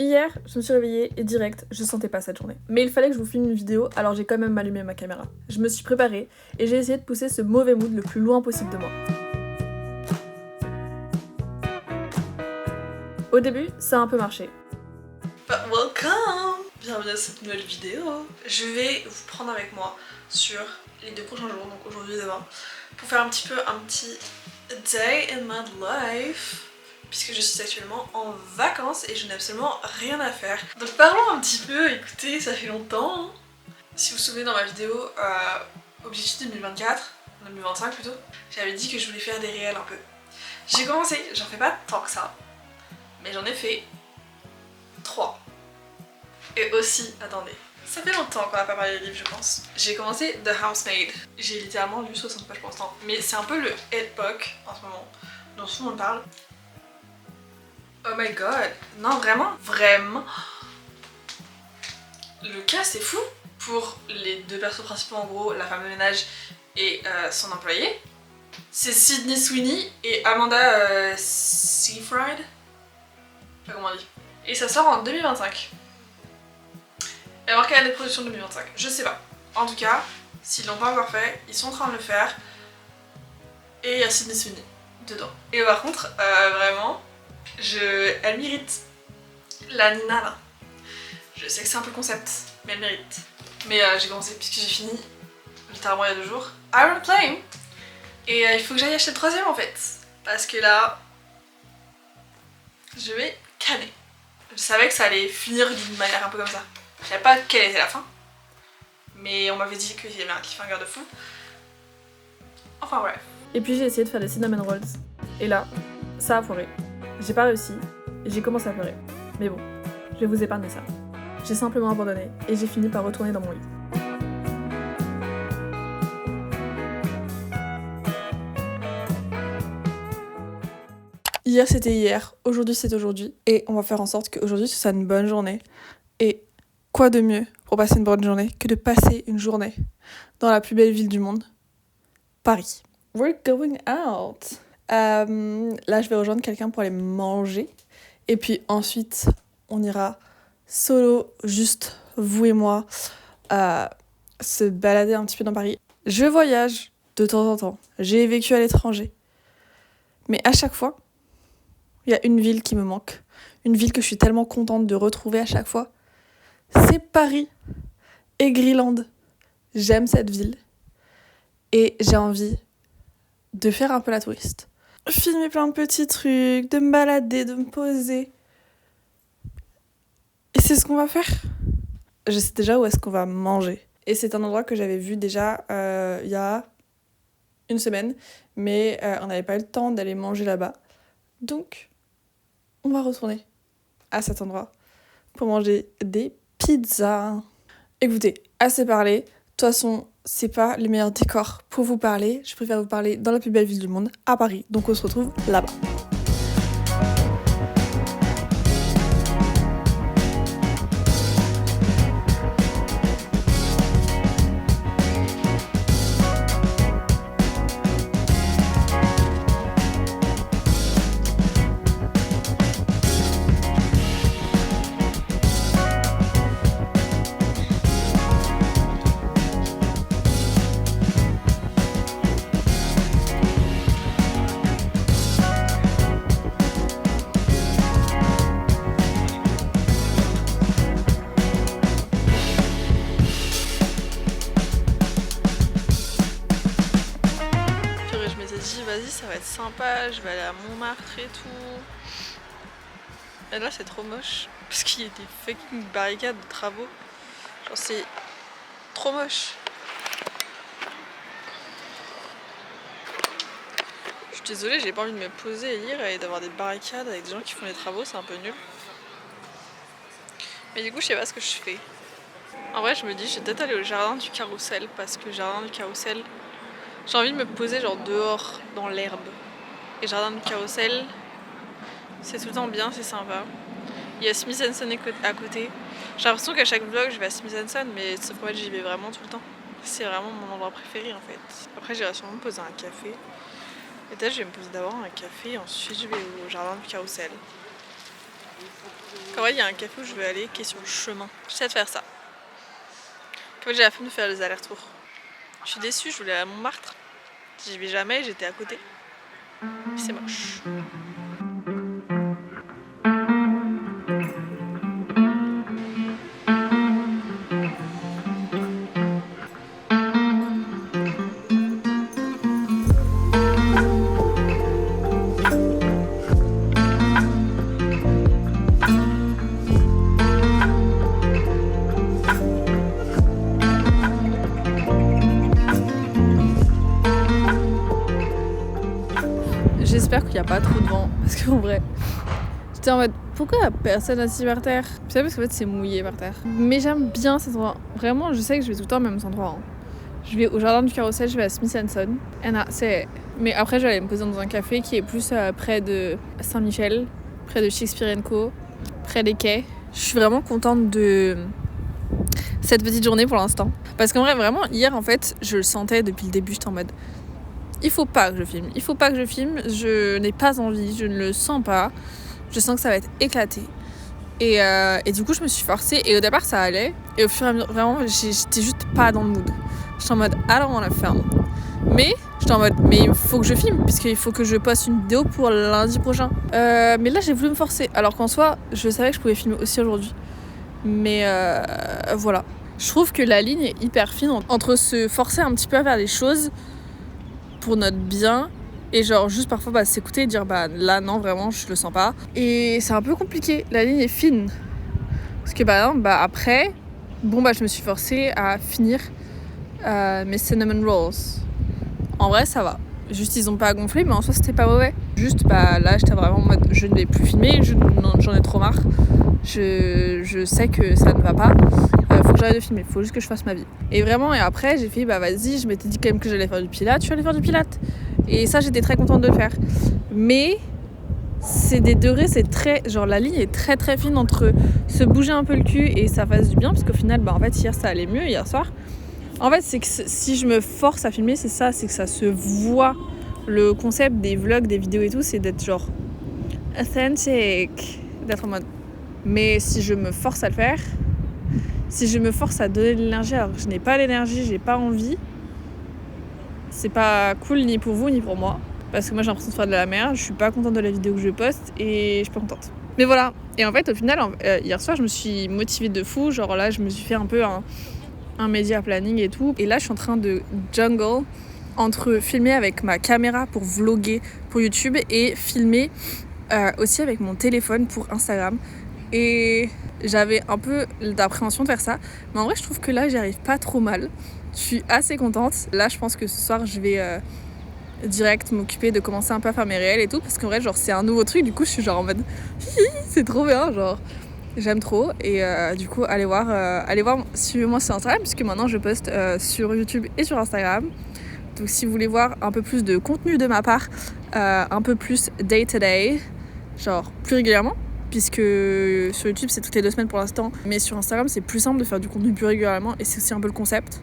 hier, je me suis réveillée et direct, je sentais pas cette journée. Mais il fallait que je vous filme une vidéo, alors j'ai quand même allumé ma caméra. Je me suis préparée et j'ai essayé de pousser ce mauvais mood le plus loin possible de moi. Au début, ça a un peu marché. Welcome! Bienvenue à cette nouvelle vidéo. Je vais vous prendre avec moi sur les 2 prochains jours, donc aujourd'hui et demain, pour faire un petit day in my life. Puisque je suis actuellement en vacances et je n'ai absolument rien à faire. Donc parlons un petit peu, écoutez, ça fait longtemps. Si vous vous souvenez dans ma vidéo Objectif 2025 plutôt, j'avais dit que je voulais faire des réels un peu. J'ai commencé, j'en fais pas tant que ça, mais j'en ai fait 3. Et aussi, attendez, ça fait longtemps qu'on n'a pas parlé des livres je pense. J'ai commencé The Housemaid, j'ai littéralement lu 60 pages pour l'instant, mais c'est un peu le époque en ce moment dont tout le monde parle. Oh my god, non vraiment, le cas c'est fou pour les 2 persos principaux en gros, la femme de ménage et son employé. C'est Sydney Sweeney et Amanda Seyfried, je sais pas comment on dit. Et ça sort en 2025. Il y a marqué année de production 2025, je sais pas. En tout cas, s'ils l'ont pas encore fait, ils sont en train de le faire. Et il y a Sydney Sweeney dedans. Et par contre, vraiment, elle mérite. La Nina là. Je sais que c'est un peu concept, mais elle mérite. Mais j'ai commencé puisque j'ai fini littéralement il y a 2 jours. Iron Flame. Et il faut que j'aille acheter le 3ème en fait. Parce que là, je vais canner. Je savais que ça allait finir d'une manière un peu comme ça. Je savais pas quelle était la fin. Mais on m'avait dit qu'il y avait un cliffhanger de fou. Enfin bref. Et puis j'ai essayé de faire des cinnamon rolls. Et là, ça a foiré. J'ai pas réussi et j'ai commencé à pleurer. Mais bon, je vais vous épargner ça. J'ai simplement abandonné et j'ai fini par retourner dans mon lit. Hier c'était hier, aujourd'hui c'est aujourd'hui. Et on va faire en sorte qu'aujourd'hui ce soit une bonne journée. Et quoi de mieux pour passer une bonne journée que de passer une journée dans la plus belle ville du monde, Paris. We're going out. Là je vais rejoindre quelqu'un pour aller manger. Et puis ensuite on ira solo, juste vous et moi, se balader un petit peu dans Paris. Je voyage de temps en temps, j'ai vécu à l'étranger. Mais à chaque fois, il y a une ville qui me manque. Une ville que je suis tellement contente de retrouver à chaque fois. C'est Paris et Greenland. J'aime cette ville. Et j'ai envie de faire un peu la touriste. Filmer plein de petits trucs, de me balader, de me poser. Et c'est ce qu'on va faire. Je sais déjà où est-ce qu'on va manger. Et c'est un endroit que j'avais vu déjà il y a une semaine. Mais on n'avait pas eu le temps d'aller manger là-bas. Donc, on va retourner à cet endroit pour manger des pizzas. Écoutez, assez parlé. De toute façon, c'est pas les meilleurs décors pour vous parler. Je préfère vous parler dans la plus belle ville du monde, à Paris. Donc on se retrouve là-bas. Vas-y, ça va être sympa, je vais aller à Montmartre et tout. Et là c'est trop moche, parce qu'il y a des fucking barricades de travaux. Genre c'est trop moche. Je suis désolée, j'ai pas envie de me poser et lire et d'avoir des barricades avec des gens qui font les travaux, c'est un peu nul. Mais du coup je sais pas ce que je fais. En vrai je me dis je vais peut-être aller au jardin du Carrousel, parce que jardin du Carrousel, j'ai envie de me poser genre dehors dans l'herbe. Et jardin du Carrousel, c'est tout le temps bien, c'est sympa. Il y a Smith & Son à côté. J'ai l'impression qu'à chaque vlog je vais à Smith & Son, mais sauf qu'en fait j'y vais vraiment tout le temps. C'est vraiment mon endroit préféré en fait. Après j'irai sûrement me poser un café. Et peut-être je vais me poser d'abord un café, ensuite je vais au jardin du Carrousel. En vrai, il y a un café où je veux aller qui est sur le chemin. J'essaie de faire ça. En fait, j'ai la flemme de faire les allers-retours. Je suis déçue, je voulais aller à Montmartre. J'y vais jamais, j'étais à côté. C'est moche. J'espère qu'il n'y a pas trop de vent, parce qu'en vrai, j'étais en mode pourquoi personne assis par terre? C'est parce qu'en fait c'est mouillé par terre. Mais j'aime bien cet endroit. Vraiment, je sais que je vais tout le temps au même endroit. Hein. Je vais au jardin du Carrousel, je vais à Smith & Son. Mais après, je vais aller me poser dans un café qui est plus près de Saint-Michel, près de Shakespeare & Co, près des quais. Je suis vraiment contente de cette petite journée pour l'instant. Parce qu'en vrai, vraiment, hier, en fait, je le sentais depuis le début, j'étais en mode il faut pas que je filme, je n'ai pas envie, je ne le sens pas, je sens que ça va être éclaté. Et du coup, je me suis forcée, et au départ, ça allait, et au fur et à mesure, vraiment, j'étais juste pas dans le mood. J'étais en mode, alors on la ferme. Mais j'étais en mode, mais il faut que je filme, puisqu'il faut que je poste une vidéo pour lundi prochain. Mais là, j'ai voulu me forcer, alors qu'en soi, je savais que je pouvais filmer aussi aujourd'hui. Mais voilà. Je trouve que la ligne est hyper fine entre se forcer un petit peu à faire les choses pour notre bien et genre juste parfois s'écouter et dire là non vraiment je le sens pas, et c'est un peu compliqué, la ligne est fine parce que après je me suis forcée à finir mes cinnamon rolls. En vrai ça va, juste ils ont pas gonflé mais en soi c'était pas mauvais, juste là j'étais vraiment en mode je ne vais plus filmer, j'en ai trop marre, je sais que ça ne va pas, faut que j'arrête de filmer, faut juste que je fasse ma vie. Et vraiment, et après j'ai fait vas-y, je m'étais dit quand même que j'allais faire du pilates, je suis allée faire du pilates. Et ça j'étais très contente de le faire. Mais c'est des degrés, c'est très, genre la ligne est très très fine entre se bouger un peu le cul et ça fasse du bien, parce qu'au final en fait hier ça allait mieux, hier soir. En fait c'est que si je me force à filmer, c'est que ça se voit. Le concept des vlogs, des vidéos et tout, c'est d'être genre authentic, d'être en mode. Mais si je me force à le faire, si je me force à donner de l'énergie alors que je n'ai pas l'énergie, j'ai pas envie, c'est pas cool ni pour vous ni pour moi. Parce que moi j'ai l'impression de faire de la merde, je suis pas contente de la vidéo que je poste et je suis pas contente. Mais voilà, et en fait au final, hier soir je me suis motivée de fou, genre là je me suis fait un peu un media planning et tout. Et là je suis en train de jungle entre filmer avec ma caméra pour vlogger pour YouTube et filmer aussi avec mon téléphone pour Instagram. Et j'avais un peu d'appréhension de faire ça, mais en vrai je trouve que là j'y arrive pas trop mal. Je suis assez contente. Là je pense que ce soir je vais direct m'occuper de commencer un peu à faire mes réels et tout, parce qu'en vrai genre c'est un nouveau truc, du coup je suis genre en mode c'est trop bien, genre j'aime trop. Et du coup allez voir, suivez-moi sur Instagram, puisque maintenant je poste sur YouTube et sur Instagram. Donc si vous voulez voir un peu plus de contenu de ma part, un peu plus day to day, genre plus régulièrement, puisque sur YouTube c'est toutes les 2 semaines pour l'instant, mais sur Instagram c'est plus simple de faire du contenu plus régulièrement, et c'est aussi un peu le concept.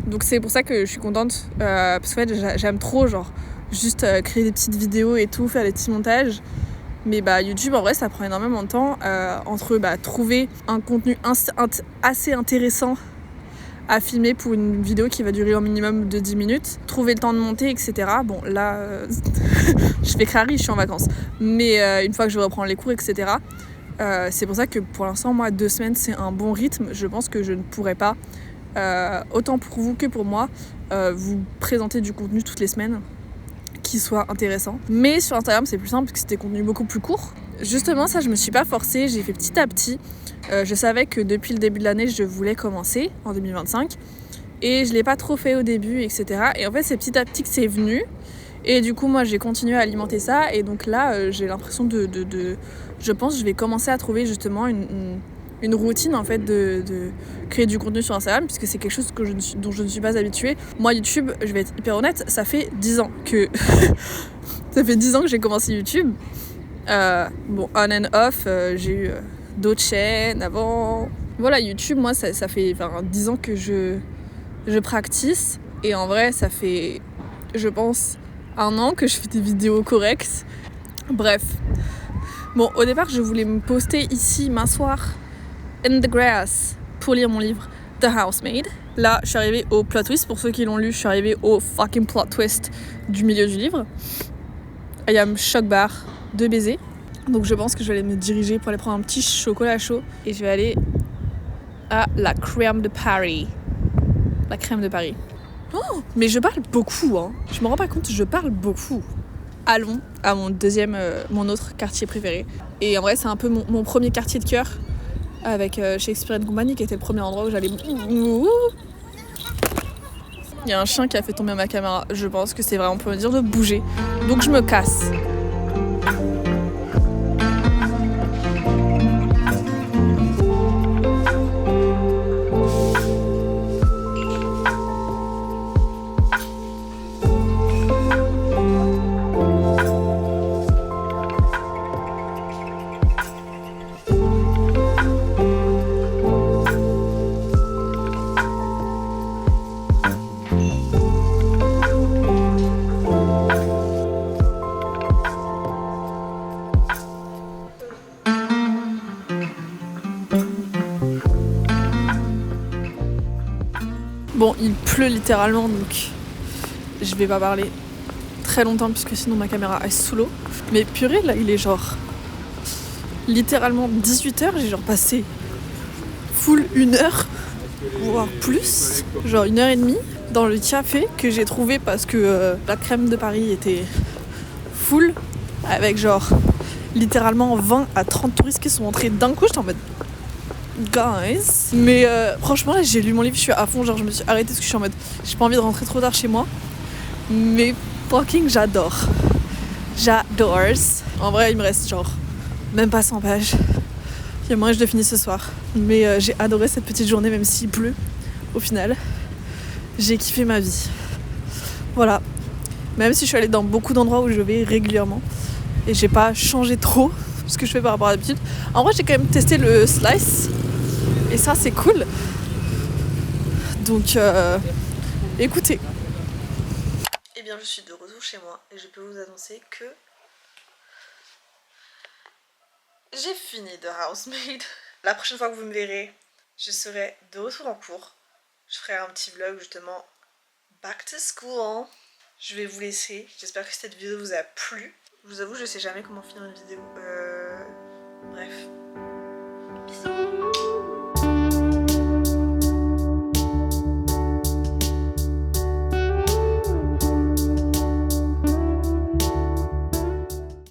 Donc c'est pour ça que je suis contente, parce qu'en fait j'aime trop genre juste créer des petites vidéos et tout, faire des petits montages. Mais YouTube en vrai ça prend énormément de temps, entre trouver un contenu assez intéressant à filmer pour une vidéo qui va durer au minimum de 10 minutes, trouver le temps de monter, etc. Bon là je fais crari, je suis en vacances, mais une fois que je vais reprendre les cours, etc. C'est pour ça que pour l'instant moi 2 semaines c'est un bon rythme. Je pense que je ne pourrais pas, autant pour vous que pour moi, vous présenter du contenu toutes les semaines qui soit intéressant. Mais sur Instagram c'est plus simple parce que c'est des contenus beaucoup plus courts. Justement ça je me suis pas forcée, j'ai fait petit à petit. Je savais que depuis le début de l'année je voulais commencer en 2025 et je l'ai pas trop fait au début, etc. Et en fait c'est petit à petit que c'est venu, et du coup moi j'ai continué à alimenter ça, et donc là j'ai l'impression je pense que je vais commencer à trouver justement une routine en fait de créer du contenu sur Instagram, puisque c'est quelque chose dont je ne suis pas habituée. Moi YouTube, je vais être hyper honnête, ça fait 10 ans que ça fait 10 ans que j'ai commencé YouTube. On and off, j'ai eu d'autres chaînes avant. Voilà, YouTube, moi ça fait 10 ans que je practice, et en vrai ça fait, je pense, 1 an que je fais des vidéos correctes. Bref, Bon, au départ, je voulais me poster ici, m'asseoir in the grass pour lire mon livre The Housemaid. Là, je suis arrivée au plot twist. Pour ceux qui l'ont lu, je suis arrivée au fucking plot twist du milieu du livre. I am choc bar, 2 baisers. Donc je pense que je vais aller me diriger pour aller prendre un petit chocolat chaud. Et je vais aller à la crème de Paris. La crème de Paris. Oh, mais je parle beaucoup, hein. Je me rends pas compte, je parle beaucoup. Allons à mon autre quartier préféré. Et en vrai, c'est un peu mon premier quartier de cœur. Avec Shakespeare & Company, qui était le premier endroit où j'allais... Il y a un chien qui a fait tomber ma caméra. Je pense que c'est vraiment pour me dire de bouger. Donc je me casse. Bon, il pleut littéralement, donc je vais pas parler très longtemps puisque sinon ma caméra est sous l'eau. Mais purée, là, il est genre littéralement 18h, j'ai genre passé full 1 heure, voire plus, genre 1 heure et demie dans le café que j'ai trouvé parce que la crème de Paris était full, avec genre littéralement 20 à 30 touristes qui sont entrés d'un coup. J'étais en mode guys. Mais franchement, là, j'ai lu mon livre, je suis à fond, genre je me suis arrêtée parce que je suis en mode j'ai pas envie de rentrer trop tard chez moi. Mais fucking j'adore. En vrai, il me reste genre même pas 100 pages. Il y a moyen que je le finisse ce soir. Mais j'ai adoré cette petite journée, même s'il pleut. Au final, j'ai kiffé ma vie. Voilà. Même si je suis allée dans beaucoup d'endroits où je vais régulièrement. Et j'ai pas changé trop ce que je fais par rapport à d'habitude. En vrai, j'ai quand même testé le slice. Et ça, c'est cool. Donc, écoutez. Eh bien, je suis de retour chez moi. Et je peux vous annoncer que j'ai fini The Housemaid. La prochaine fois que vous me verrez, je serai de retour en cours. Je ferai un petit vlog justement back to school. Je vais vous laisser. J'espère que cette vidéo vous a plu. Je vous avoue, je sais jamais comment finir une vidéo. Bref. Bisous.